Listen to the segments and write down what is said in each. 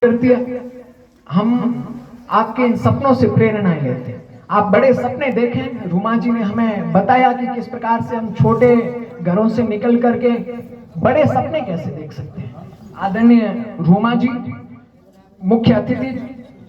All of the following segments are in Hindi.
करती है। हम आपके इन सपनों से प्रेरणाएं लेते हैं। आप बड़े सपने देखें। रूमा जी ने हमें बताया कि किस प्रकार से हम छोटे घरों से निकल करके बड़े सपने कैसे देख सकते हैं। आदरणीय रूमा जी मुख्य अतिथि,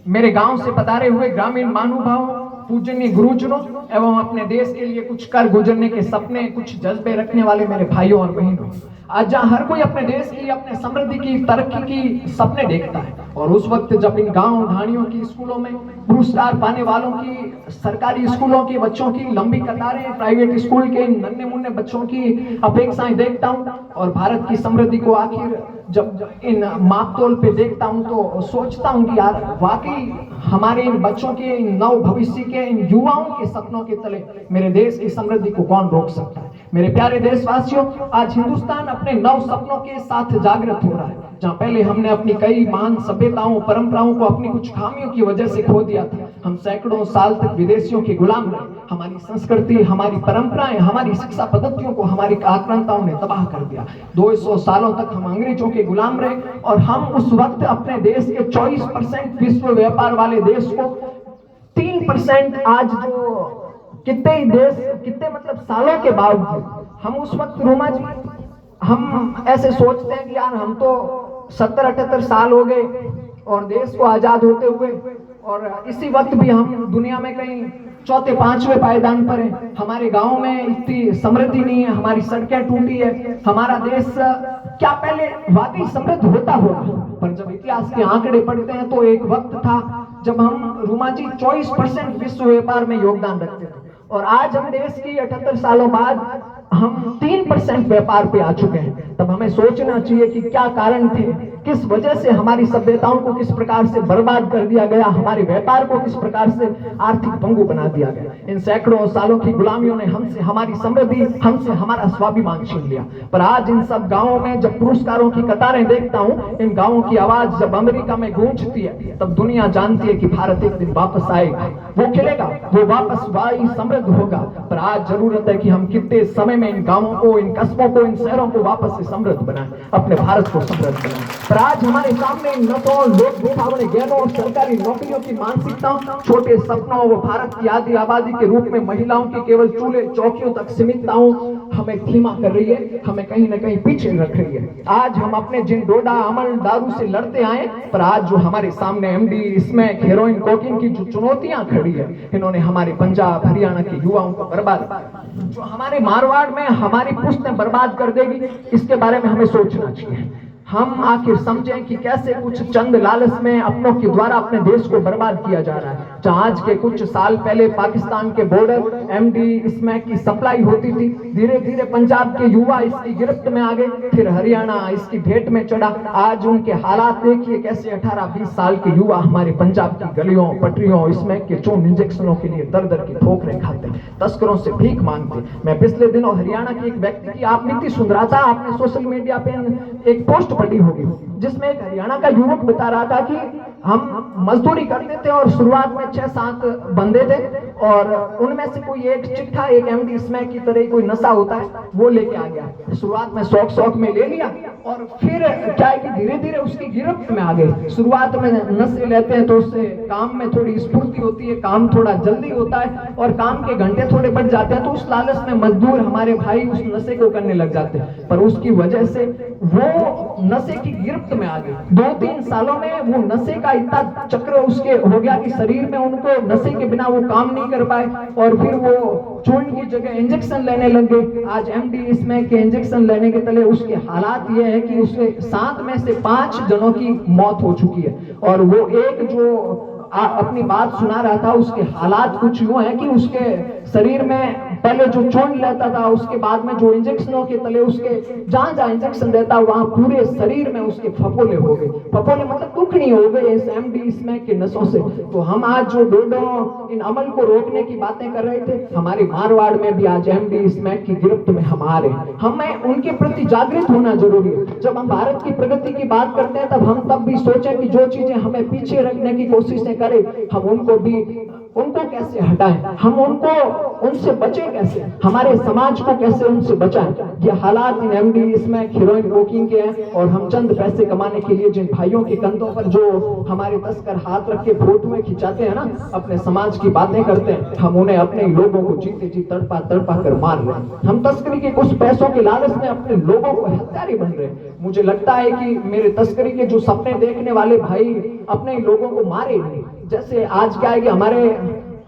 मेरे गांव से पधारे हुए ग्रामीण महानुभाव, पूजनीय गुरुजनों एवं अपने देश के लिए कुछ कर गुजरने के सपने, कुछ जज्बे रखने वाले मेरे भाइयों और बहनों, आज जहां हर कोई अपने देश की, अपने समृद्धि की, तरक्की की सपने देखता है, और उस वक्त जब इन गांव ढाणियों की स्कूलों में पुरस्कार पाने वालों की, सरकारी स्कूलों के बच्चों की लंबी कतारें, प्राइवेट स्कूल के नन्हे मुन्ने बच्चों की अपेक्षाएं देखता हूं, और भारत की समृद्धि को आखिर जब इन मापतोल पे देखता हूं तो सोचता हूं कि यार वाकई हमारे इन बच्चों के, इन नव भविष्य के, इन युवाओं के सपनों के तले मेरे देश की समृद्धि को कौन रोक सकता है। मेरे प्यारे देशवासियों, आज हिंदुस्तान अपने नव सपनों के साथ जागृत हो रहा है। जहां पहले हमने अपनी कई महान सभ्यताओं, परंपराओं को अपनी कुछ खामियों की वजह से खो दिया था। हम सैकड़ों साल तक विदेशियों के गुलाम रहे। हमारी संस्कृति, हमारी परंपराएं, हमारी शिक्षा पद्धतियों को हमारी आक्रांताओं ने तबाह कर दिया। 200 सालों तक हम अंग्रेजों के गुलाम रहे, और हम उस वक्त अपने देश के 24% विश्व व्यापार वाले देश को 3% आज जो कितने मतलब सालों के बावजूद हम उस वक्त, रूमा जी, हम ऐसे सोचते हैं कि यार हम तो 70-78 साल हो गए और देश को आजाद होते हुए, और इसी वक्त भी हम दुनिया में कहीं चौथे पांचवें पायदान पर हैं। हमारे गांव में इतनी समृद्धि नहीं है, हमारी सड़कें टूटी है, हमारा देश क्या पहले वाकई समृद्ध होता होगा। पर जब इतिहास के आंकड़े पढ़ते हैं तो एक वक्त था जब हम, रूमा जी, 24% विश्व व्यापार में योगदान रखते थे, और आज हम देश की 78 सालों बाद हम 3% व्यापार पे आ चुके हैं। तब हमें सोचना चाहिए कि क्या कारण थे, किस वजह से हमारी सभ्यताओं को किस प्रकार से बर्बाद कर दिया गया, हमारे व्यापार को किस प्रकार से आर्थिक पंगु बना दिया गया। इन सैकड़ों सालों की गुलामियों ने हमसे हमारी समृद्धि, हमसे हमारा स्वाभिमान छीन लिया। पर आज इन सब गांवों में जब पुरस्कारों की कतारें देखता हूं, इन गांवों की आवाज जब अमेरिका में गूंजती है, तब दुनिया जानती है कि भारत एक दिन वापस आएगा, वो खिलेगा, वो वापस वाई समृद्ध होगा। पर आज जरूरत है कि हम कितने समय में इन गांवों को, इन कस्बों को, इन शहरों को वापस से समृद्ध बनाएं, अपने भारत को समृद्ध बनाएं। पर आज हमारे सामने इन नतों, लोक दिखावने ज्ञानों और सरकारी नौकरियों की मानसिकता, छोटे सपनों व भारत की आधी आबादी के रूप में महिलाओं की केवल चूल्हे चौकियों तक सीमितताओं हमें धीमा कर रही है, हमें कहीं ना कहीं पीछे रख रही है। आज हम अपने जिन डोडा, अमल, दारू से लड़ते आए, पर आज जो हमारे सामने एमडी, स्मैक, हेरोइन, कोकीन की जो चुनौतियां खड़ी है, इन्होंने हमारे पंजाब, हरियाणा के युवाओं को बर्बाद, जो हमारे मारवाड़ में हमारी पुश्तें बर्बाद कर देगी, इसके बारे में हमें सोचना चाहिए। हम आखिर समझें कि कैसे कुछ चंद लालच में अपनों के द्वारा अपने देश को बर्बाद किया जा रहा है। जहां आज के कुछ साल पहले पाकिस्तान के बॉर्डर एमडी, स्मैक की सप्लाई होती थी, धीरे धीरे पंजाब के युवा इसकी गिरफ्त में आ गए, फिर हरियाणा इसकी भेंट में चढ़ा। आज उनके हालात देखिए, कैसे 18-20 साल के युवा हमारे पंजाब की गलियों, पटरियों, स्मैक के चून इंजेक्शनों के लिए दर दर की ठोकरें खाते, तस्करों से भीख मांगते। मैं पिछले दिनों हरियाणा के एक व्यक्ति की, आप नीति सुन रहा था, आपने सोशल मीडिया पे एक पोस्ट पड़ी होगी, जिसमें एक हरियाणा का युवक बता रहा था कि हम मजदूरी करते थे और शुरुआत में 6-7 बंदे थे, और उनमें से कोई एक चिट्ठा, एक एमडी स्मैक की तरह कोई नशा होता है, वो लेके आ गया। शुरुआत में शौक में ले लिया, और फिर क्या है कि धीरे धीरे उसकी गिरफ्त में आ गए। शुरुआत में नशे लेते हैं तो उससे काम में थोड़ी स्फूर्ति होती है, काम थोड़ा जल्दी होता है, और काम के घंटे थोड़े बढ़ जाते हैं, तो उस लालच में मजदूर हमारे भाई उस नशे को करने लग जाते हैं। पर उसकी वजह से वो नशे की गिरफ्त में आ गए। 2-3 सालों में वो नशे का इतना चक्र उसके हो गया कि शरीर में उनको नशे के बिना वो काम नहीं कर पाए, और फिर वो चूर्ण की जगह इंजेक्शन लेने लग गए। आज एमडी स्मैक के इंजेक्शन लेने के तले उसके हालात ये है कि उसके 7 में से 5 जनों की मौत हो चुकी है, और वो एक जो अपनी बात सुना रहा था, उसके हालात कुछ यूं है कि उसके शरीर में पहले जो चूर्ण लेता था, उसके बाद में जो इंजेक्शनों के तले उसके जहां जहां इंजेक्शन देता, वहां पूरे शरीर में उसके फफोले हो गए। फफोले मतलब दुखनी हो गए इस एमडी स्मैक के नशों से। तो हम आज जो डोडो, इन अमल को रोकने की बातें कर रहे थे, हमारे मारवाड़ में भी आज एमडी स्मैक की गिरफ्त में हम आ रहे हैं। हमें उनके प्रति जागृत होना जरूरी है। जब हम भारत की प्रगति की बात करते हैं, तब भी सोचें कि जो चीजें हमें पीछे रखने की कोशिशें करें, हम उनको कैसे हटाएं, हम उनसे बचे कैसे, हमारे समाज को कैसे उनसे बचाएं। ये हालात इन एमडी इसमें हीरोइन बुकिंग के हैं और हम चंद पैसे कमाने के लिए जिन भाइयों के कंधों पर जो हमारे तस्कर हाथ रख के फोटोएं खिंचाते हैं ना, अपने समाज की बातें करते हैं, हम उन्हें अपने लोगों को जीते जी तड़पा तड़पा कर मार रहे हैं। हम तस्करी के कुछ पैसों के लालच में अपने लोगों को हत्यारे बन रहे हैं। मुझे लगता है कि मेरे तस्करी के जो सपने देखने वाले भाई अपने लोगों को मारे नहीं। जैसे आज क्या है कि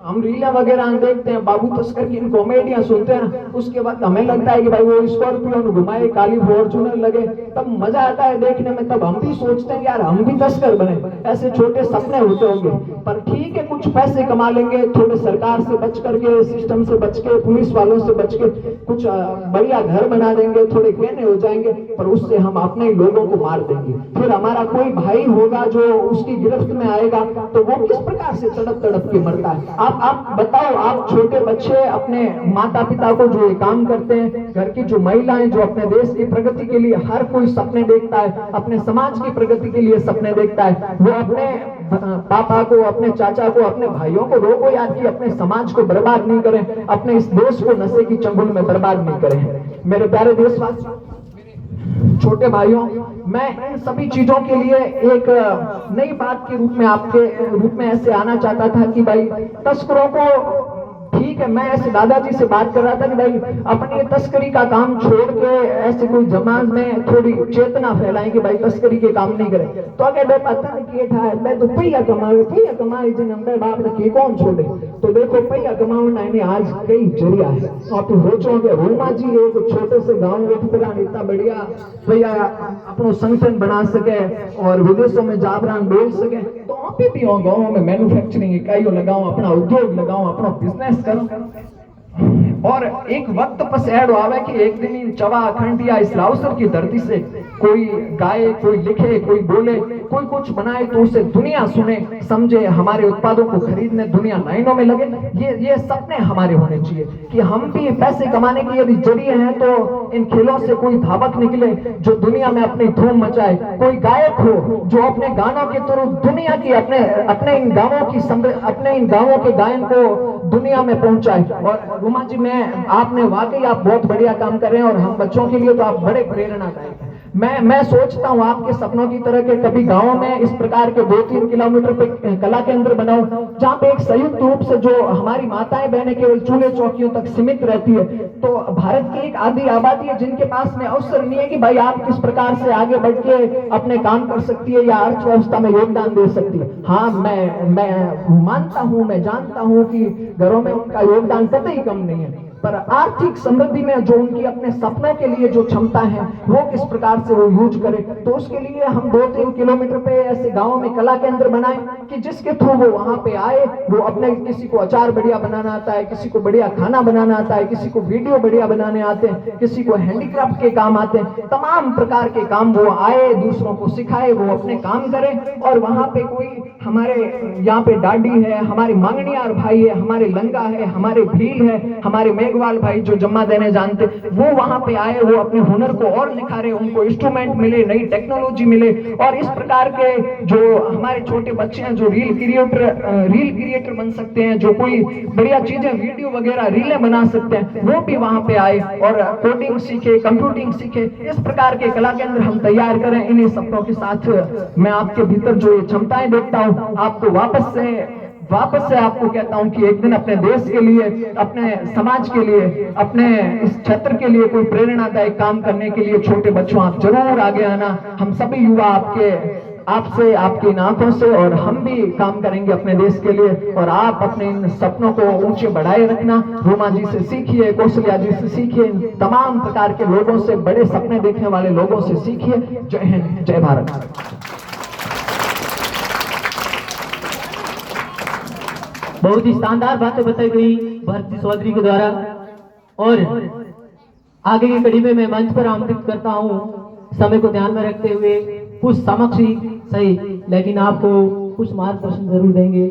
हम रीला वगैरह देखते हैं, बाबू तस्कर की कॉमेडियां सुनते हैं ना, उसके बाद हमें लगता है कि भाई वो स्कॉर्पियो घुमाए, काली फॉर्च्यूनर लगे, तब मजा आता है देखने में। तब हम भी सोचते हैं यार हम भी तस्कर बने, ऐसे छोटे सपने होते होंगे। पर ठीक है, कुछ पैसे कमा लेंगे, थोड़े सरकार से बच करके, सिस्टम से बच के, पुलिस वालों से बच के, कुछ बढ़िया घर बना देंगे, थोड़े गहने हो जाएंगे, पर उससे हम अपने लोगों को मार देंगे। फिर हमारा कोई भाई होगा जो उसकी गिरफ्त में आएगा, तो वो किस प्रकार से तड़प तड़प के मरता है। आप बताओ, आप छोटे बच्चे अपने माता पिता को जो ये काम करते हैं, घर की जो महिलाएं जो अपने देश की प्रगति के लिए हर कोई सपने देखता है, अपने समाज की प्रगति के लिए सपने देखता है, वो अपने पापा को, अपने चाचा को, अपने भाइयों को रोको यार कि अपने समाज को बर्बाद नहीं करें, अपने इस देश को नशे की चंगुल में बर्बाद नहीं करें। मेरे प्यारे देशवासियों, छोटे भाइयों, मैं इन सभी चीजों के लिए एक नई बात के रूप में आपके रूप में ऐसे आना चाहता था कि भाई तस्करों को, ठीक है, मैं ऐसे दादाजी से बात कर रहा था कि भाई अपनी तस्करी का काम छोड़ के ऐसे कोई समाज में थोड़ी चेतना फैलाएं कि भाई तस्करी के काम नहीं करें। तो अगर मैं पता नहीं था मैं तो पैया कमाए जिन हमने बाप ने कौन छोड़े। तो देखो पैया कमाना ने आज कई जरिया है। आप सोचोगे रोमा जी एक छोटे से गाँव में इतना बढ़िया भैया अपनो संगठन बना सके और विदेशों में जाबरान बोल सके, तो आप भी गाँव में मैन्युफैक्चरिंग इकाइयों लगाओ, अपना उद्योग लगाओ, अपना बिजनेस करो। और एक वक्त पर ऐड आवे कि एक दिन इन चवा अखंड या इस लाउसर की धरती से कोई गाए, कोई लिखे, कोई बोले, कोई कुछ बनाए, तो उसे दुनिया सुने, समझे, हमारे उत्पादों को खरीदने दुनिया लाइनों में लगे। ये सपने हमारे होने चाहिए कि हम भी पैसे कमाने के यदि जरिए हैं तो इन खेलों से कोई धावक निकले जो दुनिया में अपनी धूम मचाए, कोई गायक हो जो अपने गानों के थ्रू दुनिया की अपने इन गानों के गायन को दुनिया में पहुंचाए। और रुमा जी, आपने वाकई आप बहुत बढ़िया काम कर रहे हैं और हम बच्चों के लिए तो आप बड़े प्रेरणादायक हैं। मैं सोचता हूँ आपके सपनों की तरह के कभी गांव में इस प्रकार के 2-3 किलोमीटर पे कला केंद्र बनाओ, जहाँ पे एक संयुक्त रूप से जो हमारी माताएं बहनें केवल चूल्हे चौकियों तक सीमित रहती है। तो भारत की एक आधी आबादी है जिनके पास में अवसर नहीं है कि भाई आप किस प्रकार से आगे बढ़ के अपने काम कर सकती है या अर्थव्यवस्था में योगदान दे सकती है। हाँ, मैं मानता हूँ, मैं जानता हूँ कि घरों में उनका योगदान कतई कम नहीं है, पर आर्थिक समृद्धि में जो उनकी अपने सपनों के लिए जो क्षमता है वो किस प्रकार से वो यूज करे। तो उसके लिए हम 2-3 किलोमीटर पे ऐसे गांवों में कला केंद्र बनाए कि जिसके थ्रू वो वहां पे आए, वो अपने, किसी को अचार बढ़िया बनाना आता है, किसी को बढ़िया खाना बनाना आता है, किसी को वीडियो बढ़िया बनाने आते हैं, किसी को हैंडीक्राफ्ट के काम आते हैं, तमाम प्रकार के काम वो आए, दूसरों को सिखाए, वो अपने काम करें। और वहां पे कोई हमारे यहाँ पे डाडी है, हमारे मांगणियार भाई है, हमारे लंगा है, हमारे भील है, हमारे मेघवाल भाई जो जम्मा देने जानते, वो वहां पे आए, वो अपने हुनर को और निखारे, उनको इंस्ट्रूमेंट मिले, नई टेक्नोलॉजी मिले। और इस प्रकार के जो हमारे छोटे बच्चे हैं जो रील क्रिएटर बन सकते हैं, जो कोई बढ़िया चीजें वीडियो वगैरह रीलें बना सकते हैं, वो भी वहां पे आए और कोडिंग सीखे, कंप्यूटिंग सीखे। इस प्रकार के कला केंद्र हम तैयार करें। इन्हीं सपनों के साथ मैं आपके भीतर जो ये क्षमताएं देखता हूँ, आपको वापस से आपको कहता हूं कि एक दिन अपने देश के लिए, अपने समाज के लिए, अपने इस क्षेत्र के लिए कोई प्रेरणादायक काम करने के लिए छोटे बच्चों आप जरूर आगे आना। हम सभी युवा आपसे, आपकी आंखों से, और हम भी काम करेंगे अपने देश के लिए। और आप अपने इन सपनों को ऊंचे बढ़ाए रखना। रोमा जी से सीखिए, कौशल्या जी से सीखिए, तमाम प्रकार के लोगों से, बड़े सपने देखने वाले लोगों से सीखिए। जय हिंद, जय भारत। बहुत ही शानदार बातें बताई गई भारती चौधरी के द्वारा। और आगे की कड़ी में मैं मंच पर आमंत्रित करता हूं, समय को ध्यान में रखते हुए कुछ समक्ष ही सही, लेकिन आपको कुछ मार्गदर्शन जरूर देंगे।